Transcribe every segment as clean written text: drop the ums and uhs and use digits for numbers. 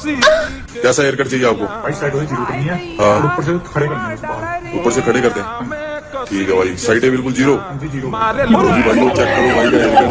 कैसा hair cut चाहिए आपको? भाई साइड वाली जीरो करनी है हाँ। और ऊपर से खड़े करने हैं बाल। ऊपर से खड़े करते हैं। ठीक है भाई, साइड है बिल्कुल जीरो। जी जीरो। भाई लो चेक करो भाई का हेयर कट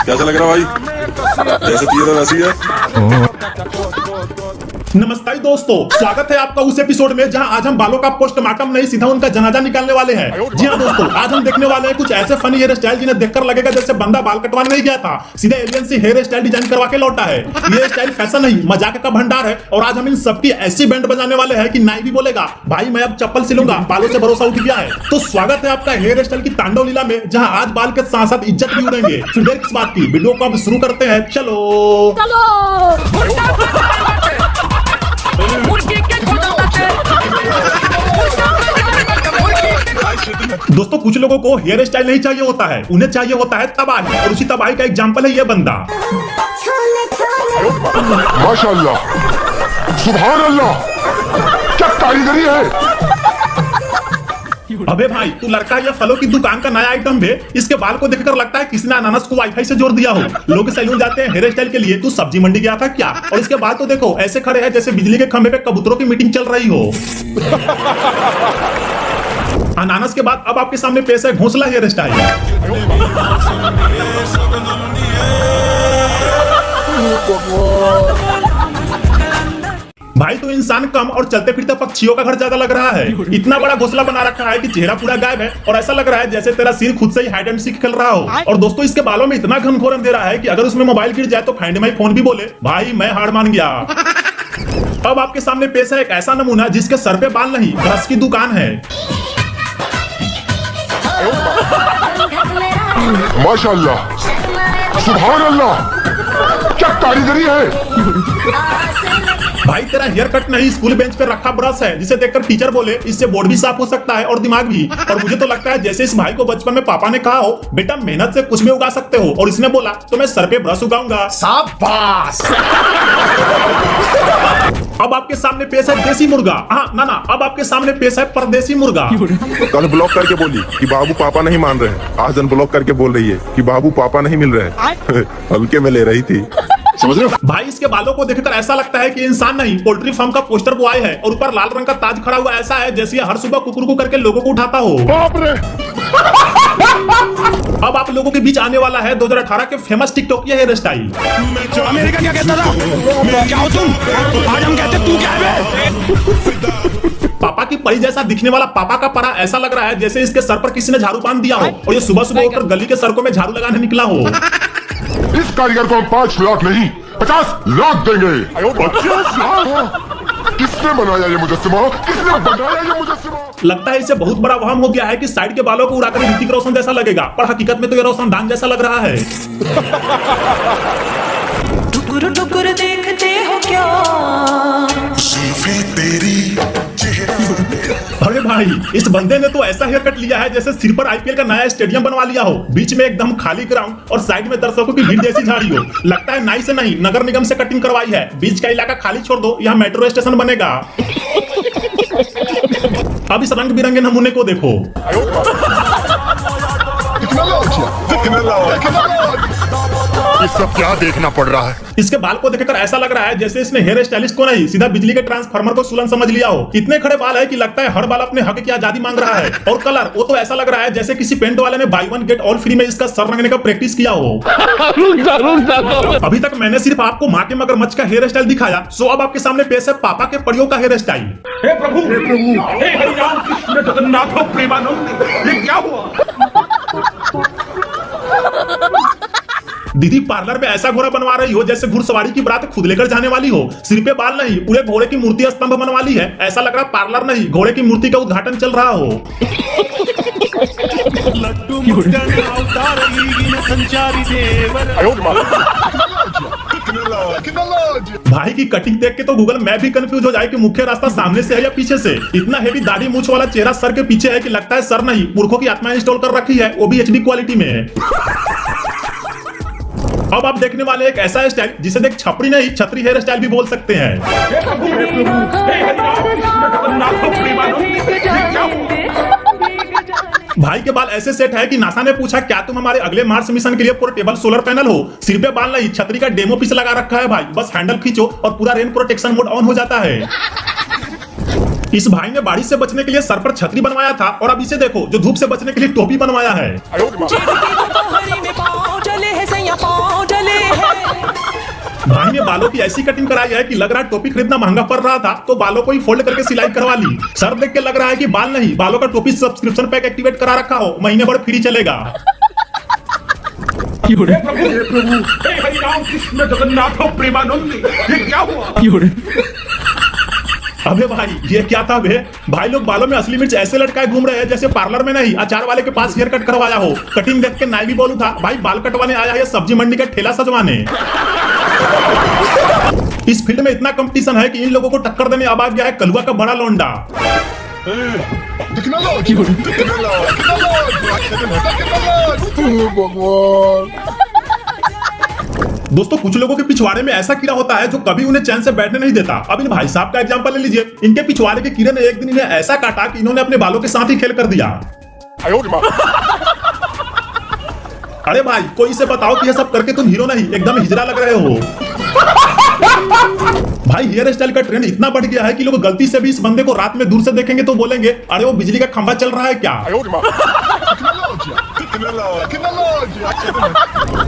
कैसा लग रहा है भाई? जैसे चाहिए था वैसे ही है। नमस्कार दोस्तों, स्वागत है आपका उस एपिसोड में जहां आज हम बालों का पोस्टमार्टम नहीं सीधा उनका जनाजा निकालने वाले हैं। जी हाँ दोस्तों, आज हम देखने वाले हैं कुछ ऐसे फनी हेयर स्टाइल जिन्हें देखकर लगेगा जैसे बंदा बाल कटवाने नहीं गया था, सीधे एलियन से हेयर स्टाइल डिजाइन करवा के लौटा है। ये स्टाइल फैशन नहीं, मजाक का भंडार है। और आज हम इन सबकी ऐसी बैंड बजाने वाले हैं कि नाई भी बोलेगा भाई मैं अब चप्पल सिलूंगा, बालों से भरोसा उठ गया है। तो स्वागत है आपका हेयर स्टाइल की तांडव लीला में, जहां आज बाल के साथ साथ इज्जत भी उड़ेंगे। फिर देर किस बात की, वीडियो को अब शुरू करते हैं। चलो दोस्तों, कुछ लोगों को हेयर स्टाइल नहीं चाहिए होता है, उन्हें चाहिए होता है तबाही। और उसी तबाही का एग्जांपल है ये बंदा। माशाअल्लाह, सुभान अल्लाह, क्या कारीगरी है। अबे भाई, तू लड़का या फलों की दुकान का नया आइटम है। इसके बाल को देखकर लगता है किसी ने अनानास को वाईफाई से जोड़ दिया हो। लोग सैलून जाते हैं हेयर स्टाइल के लिए, तू सब्जी मंडी गया था क्या? और इसके बाल तो देखो ऐसे खड़े हैं जैसे बिजली के खंभे पे कबूतरों की मीटिंग चल रही हो। अनानास के बाद अब आपके सामने पेश है घोंसला हेयर स्टाइल। भाई तो इंसान कम और चलते फिरते पक्षियों का घर ज्यादा लग रहा है। इतना बड़ा घोंसला बना रखा है कि चेहरा पूरा गायब है और ऐसा लग रहा है जैसे तेरा सिर खुद से ही हाइड एंड सीक खेल रहा हो। और दोस्तों, इसके बालों में इतना घनघोर अंधेरा है कि अगर उसमें मोबाइल गिर जाए तो फाइंड माई फोन भी बोले भाई मैं हार मान गया। अब आपके सामने पेश है एक ऐसा नमूना जिसके सर पे बाल नहीं, ब्रश की दुकान है। माशाअल्लाह, सुभान अल्लाह, क्या कारीगरी है। भाई तेरा हेयर कट नहीं, स्कूल बेंच पे रखा ब्रश है जिसे देखकर टीचर बोले इससे बोर्ड भी साफ हो सकता है और दिमाग भी। और मुझे तो लगता है जैसे इस भाई को बचपन में पापा ने कहा हो बेटा मेहनत से कुछ भी उगा सकते हो, और इसने बोला तो मैं सर पे ब्रश उगाऊंगा। शाबाश। अब आपके सामने पेश है देसी मुर्गा। हाँ ना, अब आपके सामने पेश है परदेसी मुर्गा। कल ब्लॉक करके बोली कि बाबू पापा नहीं मान रहे हैं, आज अनब्लॉक करके बोल रही है कि बाबू पापा नहीं मिल रहे हैं। हल्के में ले रही थी, समझ रहे हो? भाई इसके बालों को देखकर ऐसा लगता है कि इंसान नहीं, पोल्ट्री फार्म का पोस्टर बॉय है और ऊपर लाल रंग का ताज खड़ा हुआ ऐसा है जैसे ये हर सुबह कुकुरकू करके लोगों को उठाता हो। बाप रे। अब आप लोगों के बीच आने वाला है 2018 के famous TikTok hair style. America क्या कहता था? क्या हो तुम? आज हम कहते तू क्या है? पापा की परी जैसा दिखने वाला पापा का परा ऐसा लग रहा है जैसे इसके सर पर किसी ने झाड़ू बांध दिया हो और ये सुबह सुबह उठकर गली के सड़कों में झाड़ू लगाने निकला हो। इस कारीगर को हम 5 लाख नहीं 50 लाख देंगे। 50 लाख? किसने बनाया ये मुजस्सिमा? किसने बनाया ये मुजस्सिमा? लगता है इसे बहुत बड़ा वहम हो गया है कि साइड के बालों को उड़ाकर ऋतिक रोशन जैसा लगेगा, पर हकीकत में तो ये रोशनदान जैसा लग रहा है। टुकुर टुकुर देखते हो क्या? अरे भाई, इस बंदे ने तो ऐसा हेयर कट लिया है जैसे सिर पर आईपीएल का नया स्टेडियम बनवा लिया हो। बीच में एकदम खाली ग्राउंड और साइड में दर्शकों की भीड़ जैसी झाड़ी हो। लगता है नाई से नहीं नगर निगम से कटिंग करवाई है। बीच का इलाका खाली छोड़ दो, यहाँ मेट्रो स्टेशन बनेगा। अब इस रंग बिरंगे नमूने को देखो। ये सब क्या देखना पड़ रहा है? इसके बाल को देखकर ऐसा लग रहा है जैसे इसने हेयर स्टाइलिस्ट को नहीं, सीधा बिजली के ट्रांसफार्मर को सुलन समझ लिया हो। इतने खड़े बाल है कि लगता है हर बाल अपने हक की आजादी मांग रहा है। और कलर, वो तो ऐसा लग रहा है जैसे किसी पेंट वाले ने by one get all free में इसका सर रंगने का प्रैक्टिस किया हो। अभी तक मैंने सिर्फ आपको माँ के मगरमच्छ का हेयर स्टाइल दिखाया, सो अब आपके सामने पेश है पापा के परियों का हेयर स्टाइल। हे प्रभु, हे हरि राम कृष्ण जगन्नाथ प्रेमानंद, ये क्या हुआ? दीदी पार्लर में ऐसा घोड़ा बनवा रही हो जैसे घुड़सवारी की बारात खुद लेकर जाने वाली हो। सिर पे बाल नहीं, पूरे घोड़े की मूर्ति स्तंभ बनवा ली है। ऐसा लग रहा पार्लर नहीं, घोड़े की मूर्ति का उद्घाटन चल रहा हो। भाई की कटिंग देख के तो गूगल मैप भी कंफ्यूज हो जाए कि मुख्य रास्ता सामने से है या पीछे से। इतना हेवी दाढ़ी मूंछ वाला चेहरा सर के पीछे है कि लगता है सर नहीं, पुरखों की आत्मा इंस्टॉल कर रखी है, वो भी एचडी क्वालिटी में। अब आप देखने वाले एक ऐसा स्टाइल जिसे देख छपरी नहीं छतरी हेयर स्टाइल भी बोल सकते हैं। भाई के बाल ऐसे सेट है कि नासा ने पूछा क्या तुम हमारे अगले मार्स मिशन के लिए पोर्टेबल सोलर पैनल हो। सिर पे बाल नहीं, छतरी का डेमो पीस लगा रखा है भाई, बस हैंडल खींचो और पूरा रेन प्रोटेक्शन मोड ऑन हो जाता है। इस भाई ने बारिश से बचने के लिए सर पर छतरी बनवाया था और अब इसे देखो जो धूप से बचने के लिए टोपी बनवाया है। भाई ने बालों की ऐसी कटिंग कराई है कि लग रहा है टोपी खरीदना महंगा पड़ रहा था तो बालों को ही फोल्ड करके सिलाई करवा ली। सर देख के लग रहा है कि बाल नहीं, बालों का टोपी सब्सक्रिप्शन पैक एक्टिवेट करा रखा हो, महीने भर फ्री चलेगा। हे हरि राम कृष्ण जगन्नाथ प्रेमानंद, ये क्या हुआ? अबे भाई ये क्या था बे? भाई लोग बालों में असली मिर्च ऐसे लटकाए घूम रहे हैं जैसे पार्लर में नहीं अचार वाले के पास हेयर कट करवाया हो। कटिंग देख के नाई भी बोलू था भाई बाल कटवाने आया है सब्जी मंडी का ठेला सजवाने। इस फील्ड में इतना कंपटीशन है कि इन लोगों को टक्कर देने अब आ गया है कलुआ का बड़ा लोंडा। दोस्तों कुछ लोगों के पिछवाड़े में ऐसा कीड़ा होता है जो कभी उन्हें चैन से बैठने नहीं देता। अब इन भाई साहब का एग्जांपल ले लीजिए। इनके पिछवाड़े के कीड़े ने एक दिन इन्हें ऐसा काटा कि इन्होंने अपने बालों के साथ ही खेल कर दिया। अरे भाई कोई इसे बताओ कि ये सब करके तुम हीरो नहीं एकदम हिजड़ा लग रहे हो। भाई हेयर स्टाइल का ट्रेंड इतना बढ़ गया है कि लोग गलती से भी इस बंदे को रात में दूर से देखेंगे तो बोलेंगे अरे वो बिजली का खंभा चल रहा है क्या।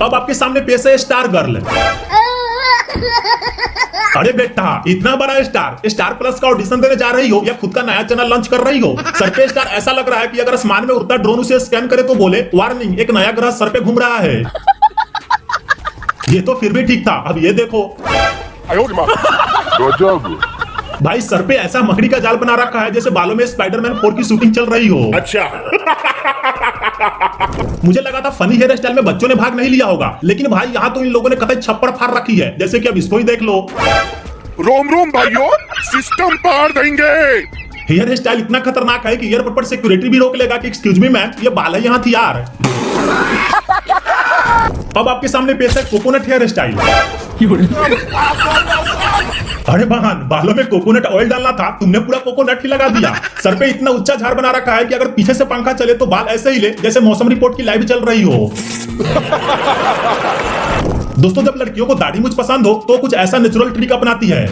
अब आपके सामने पेश है स्टार गर्ल। अरे बेटा इतना बड़ा स्टार प्लस का ऑडिशन देने जा रही हो या खुद का नया चैनल लॉन्च कर रही हो। सर पे स्टार ऐसा लग रहा है कि अगर आसमान में उड़ता ड्रोन उसे स्कैन करे तो बोले वार्निंग एक नया ग्रह सर पे घूम रहा है। ये तो फिर भी ठीक था, अब ये देखो भाई सर पे ऐसा मकड़ी का जाल बना रखा है जैसे बालों में स्पाइडरमैन 4 की शूटिंग चल रही हो। अच्छा मुझे लगा था फनी हेयर स्टाइल में बच्चों ने भाग नहीं लिया होगा, लेकिन भाई यहाँ तो इन लोगों ने कतई छप्पड़ फाड़ रखी है, जैसे कि अब इसको ही देख लो। रोम रोम भाइयों, सिस्टम पार देंगे। हेयर स्टाइल इतना खतरनाक है कि एयरपोर्ट पर सिक्योरिटी भी रोक लेगा कि एक्सक्यूज मी मैम ये बाल है यहाँ थी यार। अब आपके सामने पेश है कोकोनट हेयर स्टाइल। अरे बहन बालों में कोकोनट ऑयल डालना था, तुमने पूरा कोकोनट ही लगा दिया। सर पे इतना ऊंचा झाड़ बना रखा है कि अगर पीछे से पंखा चले तो बाल ऐसे ही ले जैसे मौसम रिपोर्ट की लाइव चल रही हो। दोस्तों जब लड़कियों को दाढ़ी मुझ पसंद हो तो कुछ ऐसा नेचुरल ट्रिक अपनाती है।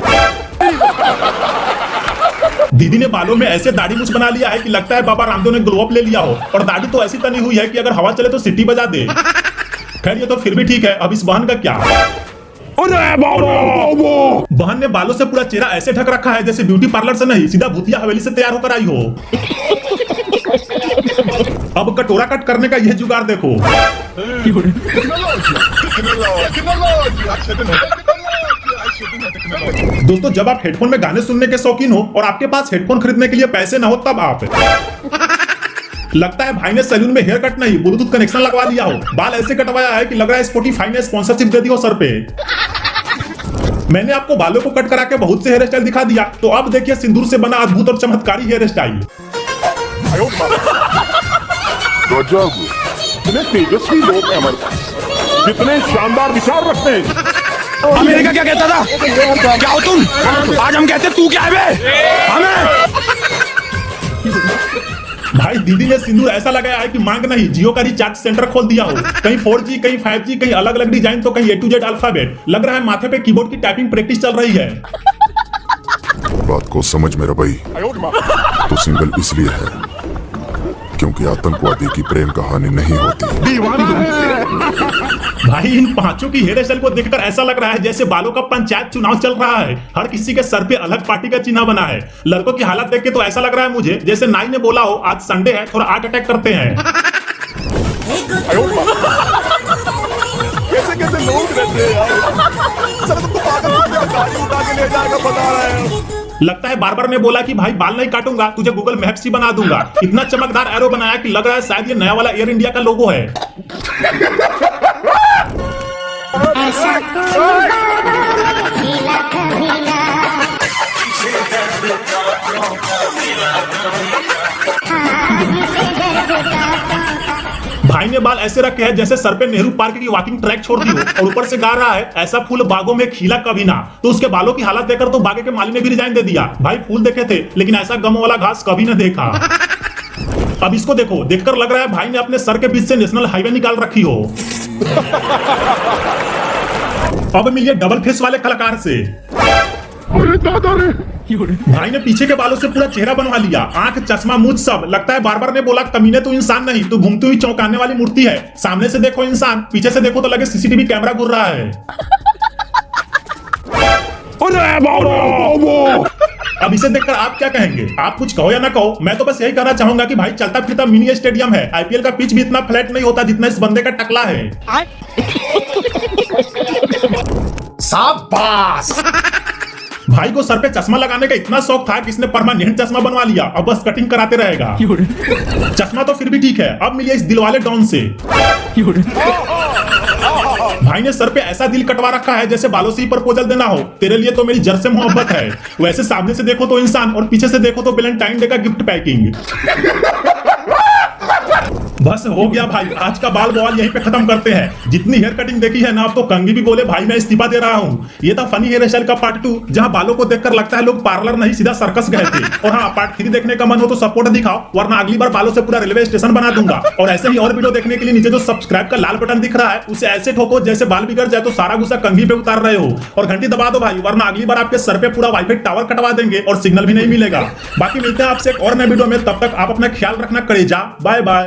दीदी ने बालों में ऐसे दाढ़ी मुझ बना लिया है कि लगता है बाबा रामदेव ने ग्लो अप ले लिया हो, और दाढ़ी तो ऐसी तनी हुई है कि अगर हवा चले तो सीटी बजा दे। खैर ये तो फिर भी ठीक है, अब इस बहन का क्या। बहन ने बालों से पूरा चेहरा ऐसे ढक रखा है जैसे ब्यूटी पार्लर से नहीं सीधा भूतिया हवेली से तैयार होकर आई हो। अब कटोरा कट करने का यह जुगाड़ देखो। दोस्तों जब आप हेडफोन में गाने सुनने के शौकीन हो और आपके पास हेडफोन खरीदने के लिए पैसे ना हो तब आप लगता है भाई ने सैलून में हेयर कट नहीं ब्लूटूथ कनेक्शन लगवा लिया हो। बाल ऐसे कटवाया है कि लग रहा है स्पॉटिफाई ने स्पॉन्सरशिप दे दी हो सर पे। मैंने आपको बालों को कट करा के बहुत से हेयर स्टाइल दिखा दिया, तो अब देखिए सिंदूर से बना अद्भुत और चमत्कारी हेयर स्टाइल। इतने तेजस्वी लोग हैं हमारे पास, कितने शानदार विचार रखते हैं। अमेरिका क्या कहता था, क्या हो तुम? आज हम कहते तू क्या है बे? हमें भाई दीदी ने सिंदूर ऐसा लगाया है कि मांग नहीं जियो का रिचार्ज सेंटर खोल दिया हो। कहीं 4G कहीं 5G कहीं अलग अलग डिजाइन तो कहीं A to Z अल्फाबेट। लग रहा है माथे पे कीबोर्ड की टाइपिंग प्रैक्टिस चल रही है। बात को समझ मेरा भाई, तो सिंगल इसलिए है क्योंकि आतंकवादी की प्रेम कहानी नहीं होती। भाई इन पांचों की हेयर स्टाइल को देखकर ऐसा लग रहा है जैसे बालों का पंचायत चुनाव चल रहा है। हर किसी के सर पे अलग पार्टी का चिन्ह बना है। लड़कों की हालत देख के तो ऐसा लग रहा है मुझे जैसे नाई ने बोला हो आज संडे है थोड़ा हार्ट अटैक करते हैं। कैसे कैसे लोग रहते हैं यार। सर तुमको पागल गाड़ी उठा के ले जाएगा बता रहा है। लगता है बार बार मैं बोला कि भाई बाल नहीं काटूंगा तुझे गूगल मैप्स ही बना दूंगा। इतना चमकदार एरो बनाया कि लग रहा है शायद ये नया वाला एयर इंडिया का लोगो है। भाई ने बाल ऐसे रखे हैं जैसे सर पे नेहरू पार्क की वॉकिंग ट्रैक छोड़ दी हो, और ऊपर से गा रहा है ऐसा फूल बागों में खिला कभी ना। तो उसके बालों की हालत देखकर तो बागे के माली ने भी रिजाइन दे दिया। भाई फूल देखे थे लेकिन ऐसा गम वाला घास कभी न देखा। अब इसको देखो, देखकर लग रहा है भाई ने अपने सर के बीच से नेशनल हाईवे निकाल रखी हो। अब मिलिए डबल फेस वाले कलाकार से। अरे दादा रे, भाई ने पीछे के बालों से पूरा चेहरा बनवा लिया, आंख, चश्मा, मूंछ सब। लगता है बार-बार ने बोला कमीने तू इंसान नहीं, तू घूमती हुई चौंकाने वाली मूर्ति है। सामने से देखो इंसान, पीछे से देखो तो लगे सीसीटीवी कैमरा घूर रहा है। अब इसे देखकर आप क्या कहेंगे? आप कुछ कहो या ना कहो, मैं तो बस यही कहना चाहूंगा कि भाई चलता फिरता मिनी स्टेडियम है। आईपीएल का पिच भी इतना फ्लैट नहीं होता जितना इस बंदे का टकला है। शाबाश। भाई को सर पे चश्मा लगाने का इतना शौक था कि इसने परमानेंट चश्मा बनवा लिया, अब बस कटिंग कराते रहेगा। चश्मा तो फिर भी ठीक है। अब मिलिए इस दिलवाले डॉन से। भाई ने सर पे ऐसा दिल कटवा रखा है जैसे बालों से ही प्रपोजल देना हो, तेरे लिए तो मेरी जर से मोहब्बत है। वैसे सामने से देखो तो इंसान और पीछे से देखो तो वैलेंटाइन डे का गिफ्ट पैकिंग। बस हो गया भाई, आज का बाल बवाल यहीं पे खत्म करते हैं। जितनी हेयर कटिंग देखी है ना, अब तो कंघी भी बोले भाई मैं इस्तीफा दे रहा हूँ। ये था फनी हेयर स्टाइल का पार्ट 2, जहाँ बालों को देखकर लगता है लोग पार्लर नहीं सीधा सर्कस गए थे। और हाँ, पार्ट 3 देखने का मन हो तो सपोर्ट दिखाओ, वरना अगली बार बालों से पूरा रेलवे स्टेशन बना दूंगा। और ऐसे ही और वीडियो देखने के लिए नीचे जो सब्सक्राइब का लाल बटन दिख रहा है उसे ऐसे ठोको जैसे बाल बिगड़ जाए तो सारा गुस्सा कंघी पे उतार रहे हो। और घंटी दबा दो भाई, वरना अगली बार आपके सर पे पूरा वाईफाई टावर कटवा देंगे और सिग्नल भी नहीं मिलेगा। बाकी मिलते हैं आपसे एक और नए वीडियो में, तब तक आप अपना ख्याल रखना। करेजा, बाय बाय।